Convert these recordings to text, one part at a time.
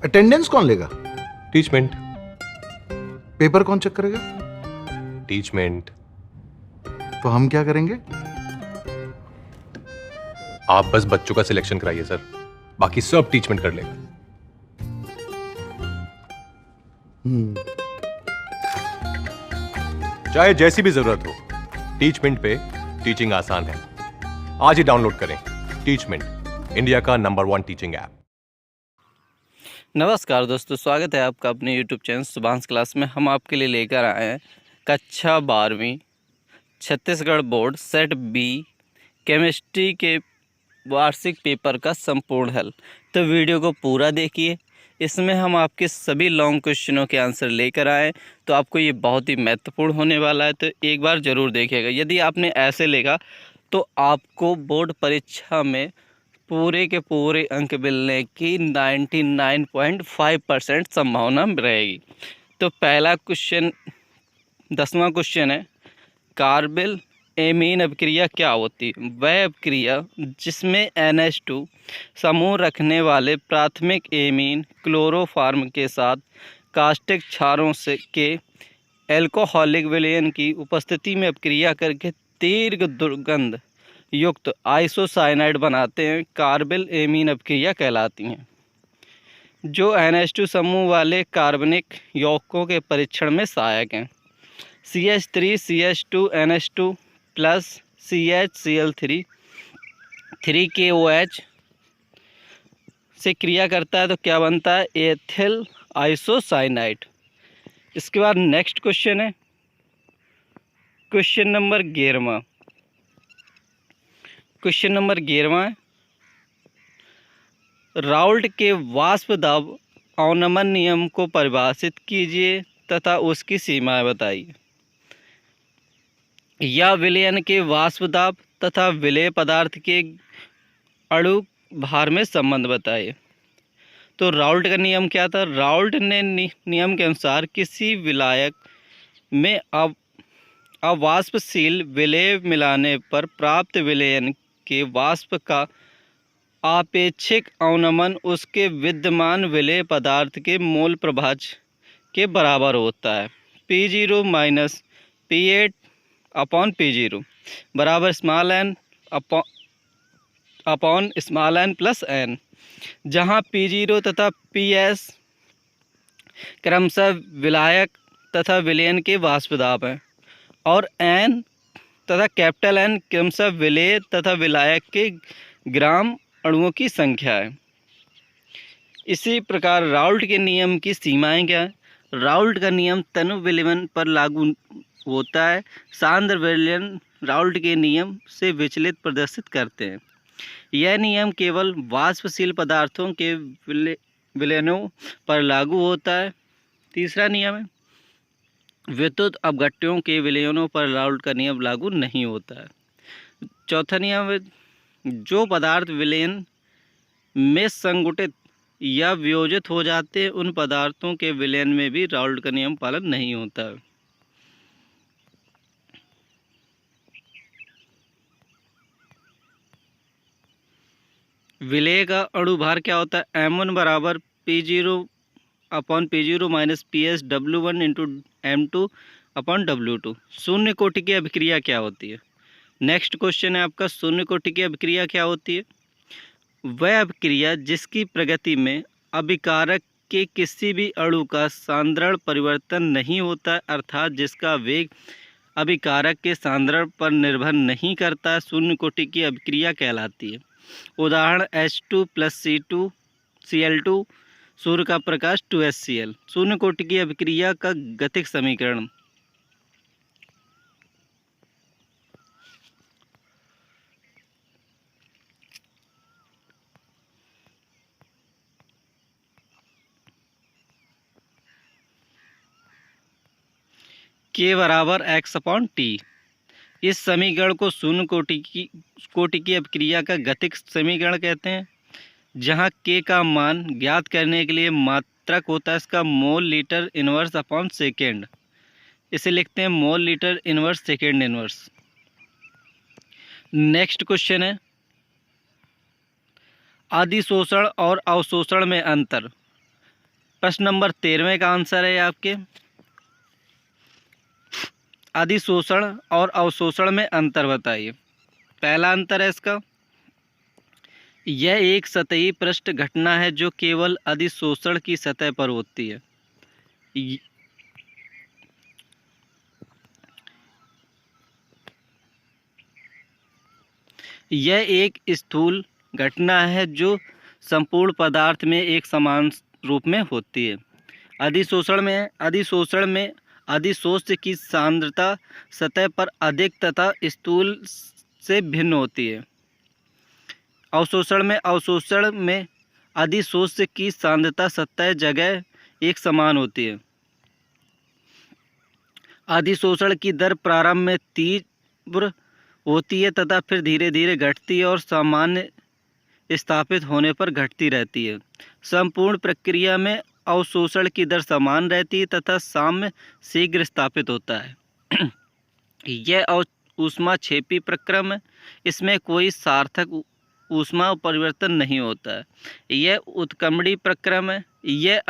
Attendance कौन लेगा? Teachmint. Paper कौन चेक करेगा? टीचमेंट। तो हम क्या करेंगे? आप बस बच्चों का सिलेक्शन कराइए सर, बाकी सब टीचमेंट कर लेगा। चाहे जैसी भी जरूरत हो, टीचमेंट पे टीचिंग आसान है। आज ही डाउनलोड करें टीचमेंट, इंडिया का नंबर 1 टीचिंग ऐप। नमस्कार दोस्तों, स्वागत है आपका अपने YouTube चैनल सुभांश क्लास में। हम आपके लिए लेकर आए हैं कक्षा 12वीं Chhattisgarh board set B chemistry के वार्षिक पेपर का संपूर्ण हल। तो वीडियो को पूरा देखिए, इसमें हम आपके सभी लॉन्ग क्वेश्चनों के आंसर लेकर आए, तो आपको ये बहुत ही महत्वपूर्ण होने वाला है। तो एक बार ज़रूर देखिएगा। यदि आपने ऐसे लेगा तो आपको बोर्ड परीक्षा में पूरे के पूरे अंक मिलने की 99.5% संभावना रहेगी। तो पहला क्वेश्चन 10वां क्वेश्चन है, कार्बेल एमीन अभिक्रिया क्या होती है? वह अभिक्रिया जिसमें NH2 समूह रखने वाले प्राथमिक एमीन क्लोरोफार्म के साथ कास्टिक क्षारों से के एल्कोहलिक विलयन की उपस्थिति में अभिक्रिया करके दीर्घ दुर्गंध युक्त आइसोसाइनाइड बनाते हैं, कार्बेल एमीन अभिक्रिया कहलाती हैं, जो NH2 समूह वाले कार्बनिक यौगिकों के परीक्षण में सहायक हैं। CH3 CH2 NH2 plus CHCl3 3KOH से क्रिया करता है तो क्या बनता है? Ethyl isocyanide. इसके बाद नेक्स्ट क्वेश्चन है क्वेश्चन नंबर 11। क्वेश्चन नंबर 11 है, राउल्ट के वाष्प दाब अवनमन नियम को परिभाषित कीजिए तथा उसकी सीमाएं बताइए। या विलयन के वाष्प दाब तथा विलेय पदार्थ के अणु भार में संबंध बताइए। तो राउल्ट का नियम क्या था? राउल्ट ने नियम के अनुसार किसी विलायक में अवाष्पशील विलेय मिलाने पर प्राप्त विलयन के वाष्प का आपेक्षिक अवनमन उसके विद्यमान विलेय पदार्थ के मोल प्रभाज के बराबर होता है। P0 minus P8 upon P0 बराबर small n upon small n plus n, जहाँ P0 तथा PS क्रमशः विलायक तथा विलयन के वाष्प दाब हैं और n तथा कैपिटल N क्रमशः विलेय तथा विलायक के ग्राम अणुओं की संख्या है। इसी प्रकार राउल्ट के नियम की सीमाएं क्या है? राउल्ट का नियम तनु विलयन पर लागू होता है। सांद्र विलयन राउल्ट के नियम से विचलित प्रदर्शित करते हैं। यह नियम केवल वाष्पशील पदार्थों के विलयनों पर लागू होता है। तीसरा नियम है, विद्युत अपघट्यों के विलयनों पर राउल्ट का नियम लागू नहीं होता है। चौथा नियम है, जो पदार्थ विलयन में संगुटित या वियोजित हो जाते हैं उन पदार्थों के विलयन में भी राउल्ट का नियम पालन नहीं होता है। विलेय का अणुभार क्या होता है? M1 बराबर P0 upon P0 minus PS W1 into M2 upon W2। शून्य कोटि की अभिक्रिया क्या होती है? नेक्स्ट क्वेश्चन है आपका, शून्य कोटि की अभिक्रिया क्या होती है? वह अभिक्रिया जिसकी प्रगति में अभिकारक के किसी भी अणु का सांद्रण परिवर्तन नहीं होता, अर्थात जिसका वेग अभिकारक के सांद्रण पर निर्भर नहीं करता, शून्य कोटि की अभिक्रिया कहलाती है। उदाहरण H2 प्लस Cl2 सूर्य का प्रकाश 2HCl। शून्य कोटि की अभिक्रिया का गतिक समीकरण K बराबर x अपॉन टी। इस समीकरण को शून्य कोटि की अभिक्रिया का गतिक समीकरण कहते हैं, जहाँ K का मान ज्ञात करने के लिए मात्रक होता है इसका mole litre inverse upon second. इसे लिखते हैं mole litre inverse second inverse. Next question है, अधिशोषण और अवशोषण में अंतर। प्रश्न नंबर 13वें का आंसर है आपके, अधिशोषण और अवशोषण में अंतर बताइए। पहला अंतर है इसका, यह एक सतही पृष्ठ घटना है जो केवल अधिशोषण की सतह पर होती है। यह एक स्थूल घटना है जो संपूर्ण पदार्थ में एक समान रूप में होती है। अधिशोषण में अधिशोष की सांद्रता सतह पर अधिक तथा स्थूल से भिन्न होती है। अवशोषण में अधिशोष की सांद्रता सतह जगह एक समान होती है। अधिशोषण की दर प्रारंभ में तीव्र होती है तथा फिर धीरे धीरे घटती है और सामान्य स्थापित होने पर घटती रहती है। संपूर्ण प्रक्रिया में अवशोषण की दर समान रहती है तथा साम्य शीघ्र स्थापित होता है। यह ऊष्माक्षेपी प्रक्रम है, इसमें कोई सार्थक ऊष्मा परिवर्तन नहीं होता है। यह उत्कम्बी प्रक्रम है, यह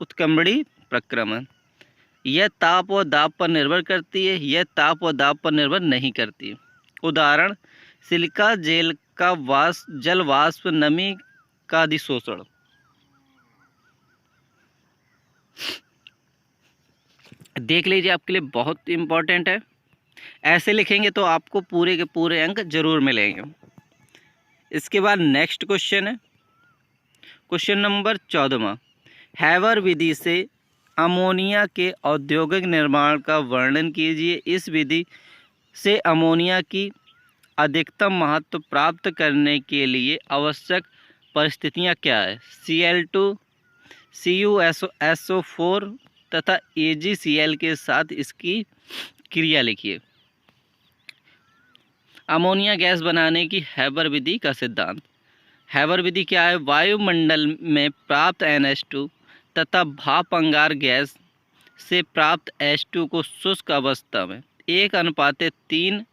उत्कम्बी प्रक्रम है। यह ताप और दाब पर निर्भर करती है, यह ताप और दाब पर निर्भर नहीं करती। उदाहरण, सिलिका जेल का जल वाष्प नमी का अधिशोषण। देख लीजिए, आपके लिए बहुत इम्पोर्टेंट है। ऐसे लिखेंगे तो आपको पूरे के पूरे अंक जरूर मिलेंगे। इसके बाद नेक्स्ट क्वेश्चन है, क्वेश्चन नंबर 14वां। हैबर विधि से अमोनिया के औद्योगिक निर्माण का वर्णन कीजिए। इस विधि से अमोनिया की अधिकतम महत्व प्राप्त करने के लिए आवश्यक परिस्थितियां क्या है? Cl2, CuSO4 तथा AgCl के साथ इसकी क्रिया लिखिए। अमोनिया गैस बनाने की हैबर विधि का सिद्धांत। हैबर विधि क्या है? वायुमंडल में प्राप्त NH2 तथा भाप अंगार गैस से प्राप्त H2 को शुष्क अवस्था में 1:3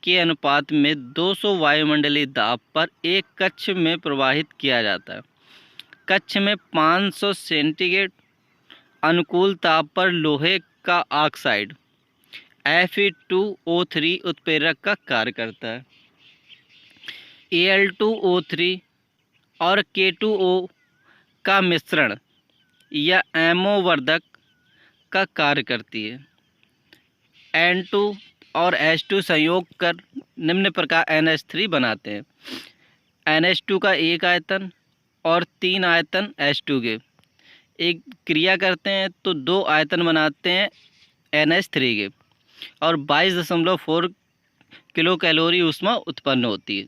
के अनुपात में 200 वायुमंडलीय दाब पर एक कक्ष में प्रवाहित किया जाता है। कक्ष में 500 सेंटीग्रेड अनुकूल ताप पर लोहे का ऑक्साइड Fe2O3 उत्प्रेरक का कार्य करता है। Al2O3 और K2O का मिश्रण या एमओ वर्धक का कार्य करती है। N2 और H2 संयोग कर निम्न प्रकार NH3 बनाते हैं। NH2 का एक आयतन और 3 आयतन H2 के एक क्रिया करते हैं तो 2 आयतन बनाते हैं NH3 के और 22.4 किलो कैलोरी ऊष्मा उत्पन्न होती है।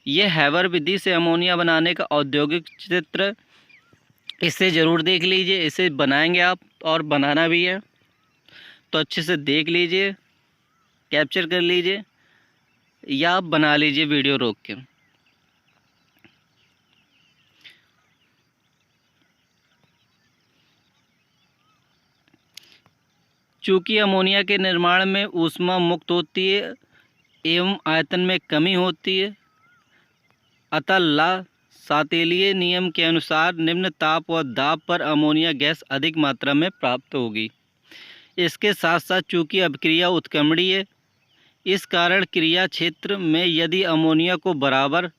यह हैबर विधि से अमोनिया बनाने का औद्योगिक चित्र, इसे ज़रूर देख लीजिए। इसे बनाएंगे आप और बनाना भी है तो अच्छे से देख लीजिए, कैप्चर कर लीजिए या आप बना लीजिए वीडियो रोक के। चूँकि अमोनिया के निर्माण में ऊष्मा मुक्त होती है एवं आयतन में कमी होती है, अतः ला सातेलीय नियम के अनुसार निम्न ताप और दाब पर अमोनिया गैस अधिक मात्रा में प्राप्त होगी। इसके साथ साथ चूँकि अभिक्रिया उत्क्रमणीय है, इस कारण क्रिया क्षेत्र में यदि अमोनिया को बराबर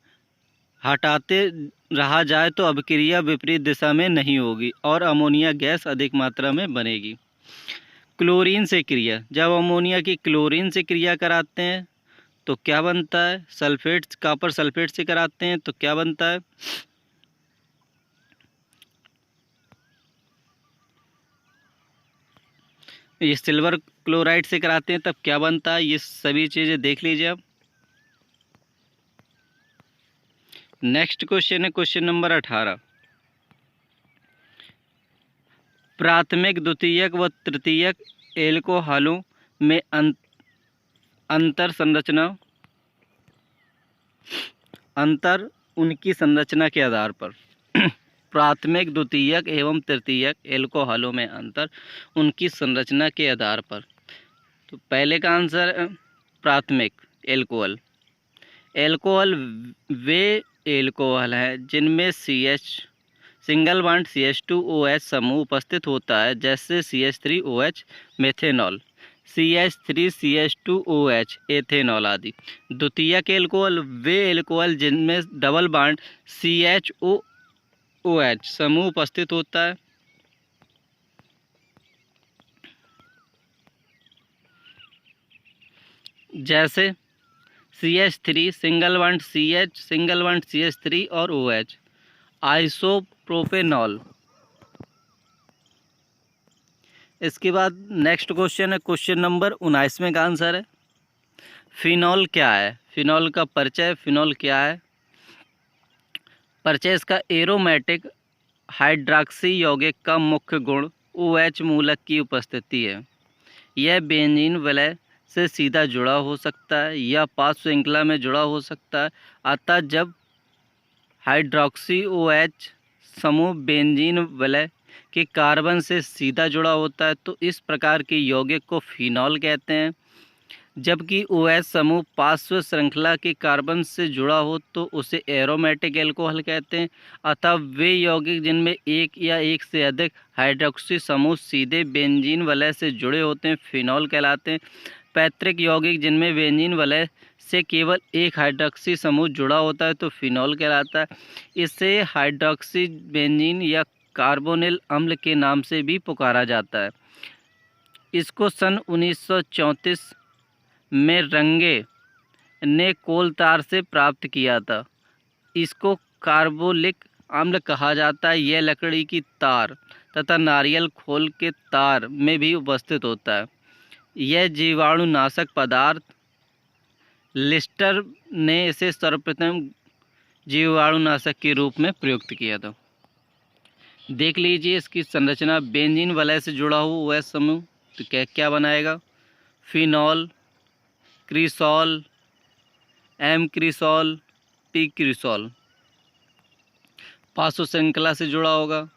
हटाते रहा जाए तो अभिक्रिया विपरीत दिशा में नहीं होगी और अमोनिया गैस अधिक मात्रा में बनेगी। क्लोरीन से क्रिया, जब अमोनिया की क्लोरीन से क्रिया कराते हैं तो क्या बनता है? सल्फेट, कॉपर सल्फेट से कराते हैं तो क्या बनता है? ये सिल्वर क्लोराइड से कराते हैं तब क्या बनता है? ये सभी चीज़ें देख लीजिए आप। नेक्स्ट क्वेश्चन है क्वेश्चन नंबर 18। प्राथमिक, द्वितीयक व तृतीयक एल्कोहलों में अंतर उनकी संरचना के आधार पर। प्राथमिक, द्वितीयक एवं तृतीयक एल्कोहलों में अंतर उनकी संरचना के आधार पर। तो पहले का आंसर है प्राथमिक एल्कोहल। एल्कोहल वे एल्कोहल हैं जिनमें सिंगल बॉन्ड CH2OH समूह उपस्थित होता है, जैसे CH3OH मेथेनॉल, CH3CH2OH एथेनॉल आदि। द्वितीयक एल्कोहल वे एल्कोहल जिनमें डबल बॉन्ड CHOOH समूह उपस्थित होता है, जैसे CH3 single bond CH single bond CH3 और OH। आइसोप्रोपेनॉल। इसके बाद नेक्स्ट क्वेश्चन है, क्वेश्चन नंबर 19 का आंसर है फिनॉल क्या है। फिनॉल का परिचय। फिनॉल क्या है? परिचय इसका एरोमेटिक हाइड्रॉक्सी यौगिक का मुख्य गुण OH मूलक की उपस्थिति है। यह बेंजीन वलय से सीधा जुड़ा हो सकता है या पार्श्व श्रृंखला में जुड़ा हो सकता है। अतः जब हाइड्रॉक्सी OH समूह बेंजीन वलय के कार्बन से सीधा जुड़ा होता है तो इस प्रकार के यौगिक को फिनॉल कहते हैं। जबकि OH समूह पार्श्व श्रृंखला के कार्बन से जुड़ा हो तो उसे एरोमेटिक एल्कोहल कहते हैं। अतः वे यौगिक जिनमें एक या एक से अधिक हाइड्रॉक्सी समूह सीधे बेंजीन वलय से जुड़े होते हैं फिनॉल कहलाते हैं। पैतृक यौगिक जिनमें बेंजीन वलय से केवल एक हाइड्रॉक्सी समूह जुड़ा होता है तो फिनॉल कहलाता है। इसे हाइड्रॉक्सी बेंजीन या कार्बोनिल अम्ल के नाम से भी पुकारा जाता है। इसको सन 1934 में रंगे ने कोल तार से प्राप्त किया था। इसको कार्बोलिक अम्ल कहा जाता है। यह लकड़ी की तार तथा नारियल खोल के तार में भी उपस्थित होता है। यह जीवाणुनाशक पदार्थ लिस्टर ने इसे सर्वप्रथम जीवाणुनाशक के रूप में प्रयुक्त किया था। देख लीजिए इसकी संरचना। बेंजीन वलय से जुड़ा हुआ OH समूह तो क्या क्या बनाएगा? Phenol, cresol, M cresol, P cresol. पार्श्व श्रृंखला से जुड़ा होगा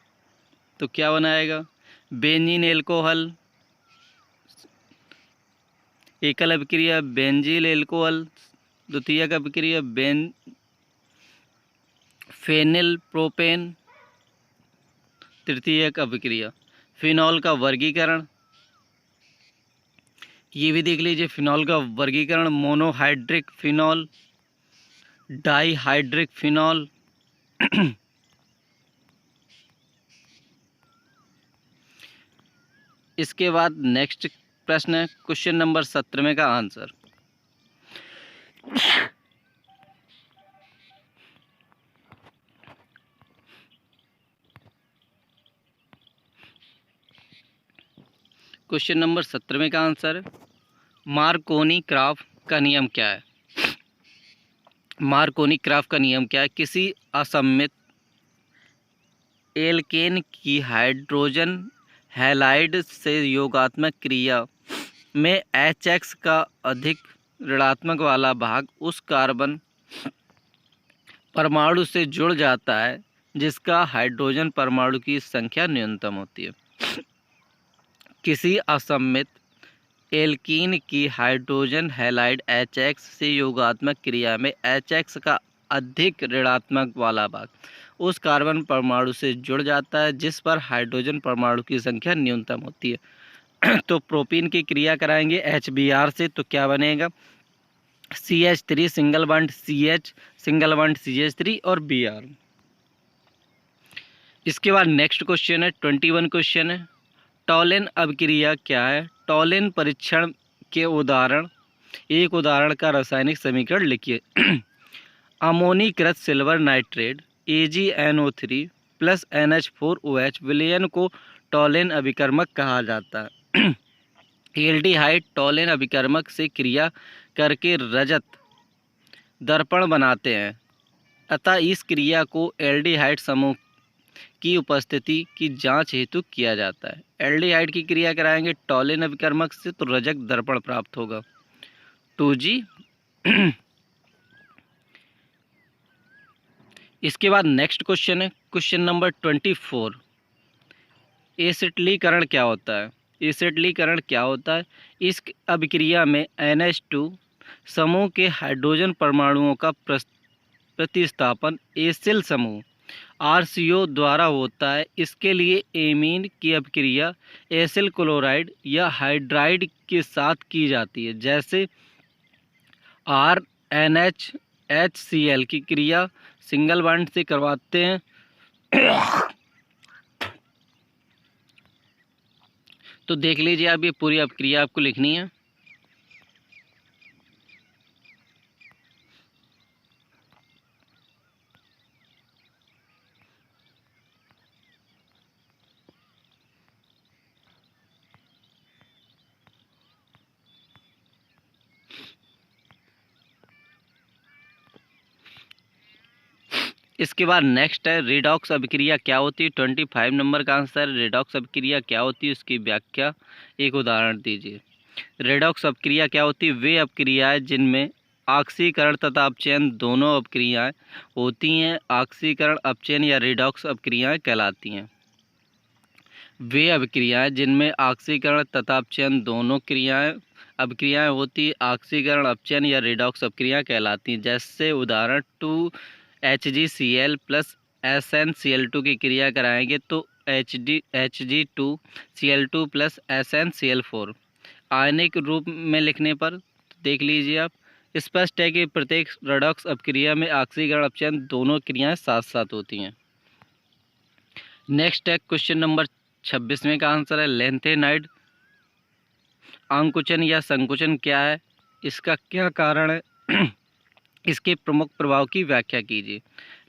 तो क्या बनाएगा? बेंजीन एल्कोहल, एकल अभिक्रिया बेंजील एल्कोहल, द्वितीयक अभिक्रिया फेनिल प्रोपेन, तृतीयक अभिक्रिया। फिनॉल का वर्गीकरण ये भी देख लीजिए। फिनॉल का वर्गीकरण मोनोहाइड्रिक फिनॉल, डाईहाइड्रिक फिनॉल, इसके बाद नेक्स्ट प्रश्न है क्वेश्चन नंबर 17 का आंसर। क्वेश्चन नंबर 17 का आंसर है मार्कोनी क्राफ का नियम क्या है। मार्कोनी क्राफ का नियम क्या है? किसी असममित एल्केन की हाइड्रोजन हैलाइड से योगात्मक क्रिया में HX का अधिक ऋणात्मक वाला भाग उस कार्बन परमाणु से जुड़ जाता है जिसका हाइड्रोजन परमाणु की संख्या न्यूनतम होती है। किसी असममित एल्कीन की हाइड्रोजन हैलाइड HX से योगात्मक क्रिया में HX का अधिक ऋणात्मक वाला भाग उस कार्बन परमाणु से जुड़ जाता है जिस पर हाइड्रोजन परमाणु की संख्या न्यूनतम होती है। तो प्रोपीन की क्रिया कराएंगे HBr से तो क्या बनेगा? CH3 single bond CH single bond CH3 और Br। इसके बाद नेक्स्ट क्वेश्चन है 21 क्वेश्चन है टॉलेन अभिक्रिया क्या है? टॉलेन परीक्षण के उदाहरण। एक उदाहरण का रासायनिक समीकरण लिखिए। अमोनीकृत silver nitrate AgNO3 plus NH4OH विलयन को टॉलेन अभिकर्मक कहा जाता है। एल्डिहाइड टॉलेन अभिकर्मक से क्रिया करके रजत दर्पण बनाते हैं। अतः इस क्रिया को एल्डिहाइड समूह की उपस्थिति की जांच हेतु किया जाता है। एल्डिहाइड की क्रिया कराएंगे टॉलेन अभिकर्मक से तो रजत दर्पण प्राप्त होगा 2G। इसके बाद नेक्स्ट क्वेश्चन है क्वेश्चन नंबर 24। एसिटिलीकरण क्या होता है? एसिटिलीकरण क्या होता है? इस अभिक्रिया में NH2 समूह के हाइड्रोजन परमाणुओं का प्रतिस्थापन एसिल समूह RCO द्वारा होता है। इसके लिए एमीन की अभिक्रिया एसिल क्लोराइड या हाइड्राइड के साथ की जाती है, जैसे RNHCl की क्रिया सिंगल बॉन्ड से करवाते हैं। तो देख लीजिए, आप ये पूरी अभिक्रिया आपको लिखनी है। इसके बाद नेक्स्ट है रिडॉक्स अभिक्रिया क्या होती है। 25 नंबर का आंसर। रिडॉक्स अभिक्रिया क्या होती है, उसकी व्याख्या एक उदाहरण दीजिए। रिडॉक्स अभिक्रिया क्या होती है? वे अभिक्रियाएं जिनमें ऑक्सीकरण तथा अपचयन दोनों अभिक्रियाएं होती हैं, ऑक्सीकरण अपचयन या रिडॉक्स अभिक्रियाएं कहलाती हैं। वे अभिक्रियाएं जिनमें ऑक्सीकरण तथा अपचयन दोनों अभिक्रियाएं होती, ऑक्सीकरण अपचयन या रिडॉक्स अभिक्रियाएं कहलाती हैं। जैसे उदाहरण 2HgCl प्लस SnCl2 की क्रिया कराएंगे तो Hg2Cl2 प्लस SnCl4। आयनिक रूप में लिखने पर देख लीजिए आप, स्पष्ट है कि प्रत्येक रिडॉक्स अभिक्रिया में ऑक्सीकरण अपचयन दोनों क्रियाएं साथ साथ होती हैं। नेक्स्ट है क्वेश्चन नंबर 26वें का आंसर है लैंथेनाइड अंकुचन या संकुचन क्या है, इसका क्या कारण है, इसके प्रमुख प्रभाव की व्याख्या कीजिए।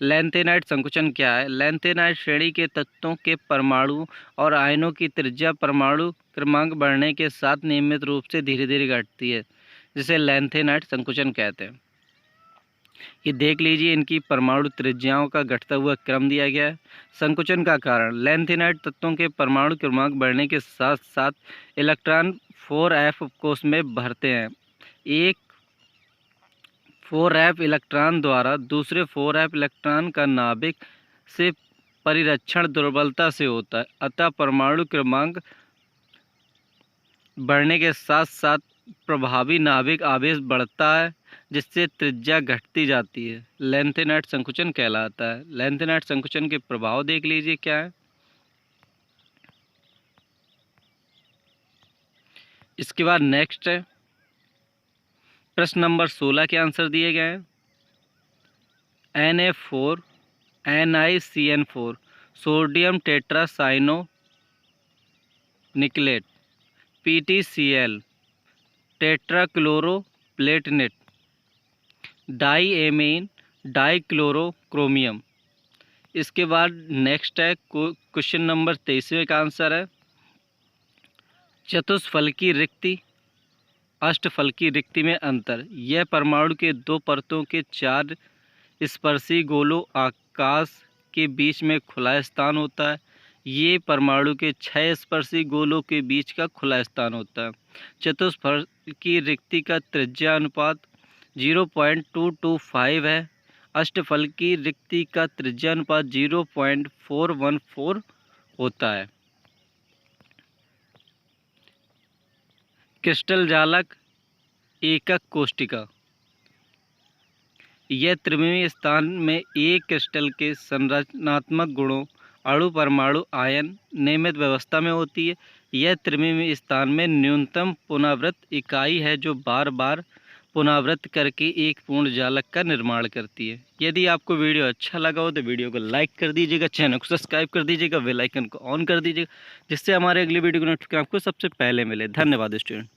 लैंथेनाइड संकुचन क्या है? लैंथेनाइड श्रेणी के तत्वों के परमाणु और आयनों की त्रिज्या परमाणु क्रमांक बढ़ने के साथ नियमित रूप से धीरे धीरे घटती है, जिसे लैंथेनाइड संकुचन कहते हैं। ये देख लीजिए, इनकी परमाणु त्रिज्याओं का घटता हुआ क्रम दिया गया है। संकुचन का कारण, लैंथेनाइड तत्वों के परमाणु क्रमांक बढ़ने के साथ साथ इलेक्ट्रॉन 4f कोष में भरते हैं। एक 4f इलेक्ट्रॉन द्वारा दूसरे 4f इलेक्ट्रॉन का नाभिक से परिरक्षण दुर्बलता से होता है, अतः परमाणु क्रमांक बढ़ने के साथ साथ प्रभावी नाभिक आवेश बढ़ता है, जिससे त्रिज्या घटती जाती है। लैंथेनाइड संकुचन कहलाता है। लैंथेनाइड संकुचन के प्रभाव देख लीजिए क्या है। इसके बाद नेक्स्ट है प्रश्न नंबर 16 के आंसर दिए गए हैं। Na4 NiCN4 sodium tetracyano निकलेट, PTCl टेट्राक्लोरोप्लेटिनेट, डाईएमीन डाईक्लोरोक्रोमियम। इसके बाद नेक्स्ट है क्वेश्चन नंबर 23वें का आंसर है चतुष्फलकी रिक्ति अष्टफलकी रिक्ति में अंतर। यह परमाणु के दो परतों के 4 स्पर्शी गोलों आकाश के बीच में खुला स्थान होता है। ये परमाणु के 6 स्पर्शी गोलों के बीच का खुला स्थान होता है। चतुष्फलकी रिक्ति का त्रिज्या अनुपात 0.225 है। अष्टफलकी रिक्ति का त्रिज्या अनुपात 0.414 होता है। क्रिस्टल जालक एकक कोष्टिका, यह त्रिविमीय स्थान में एक क्रिस्टल के संरचनात्मक गुणों अणु परमाणु आयन नियमित व्यवस्था में होती है। यह त्रिविमीय स्थान में न्यूनतम पुनरावृत्त इकाई है जो बार बार पुनरावृत्त करके एक पूर्ण जालक का निर्माण करती है। यदि आपको वीडियो अच्छा लगा हो तो वीडियो को लाइक कर दीजिएगा, चैनल को सब्सक्राइब कर दीजिएगा, बेल आइकन को ऑन कर दीजिएगा, जिससे हमारे अगली वीडियो को नोटिफिकेशन आपको सबसे पहले मिले। धन्यवाद स्टूडेंट।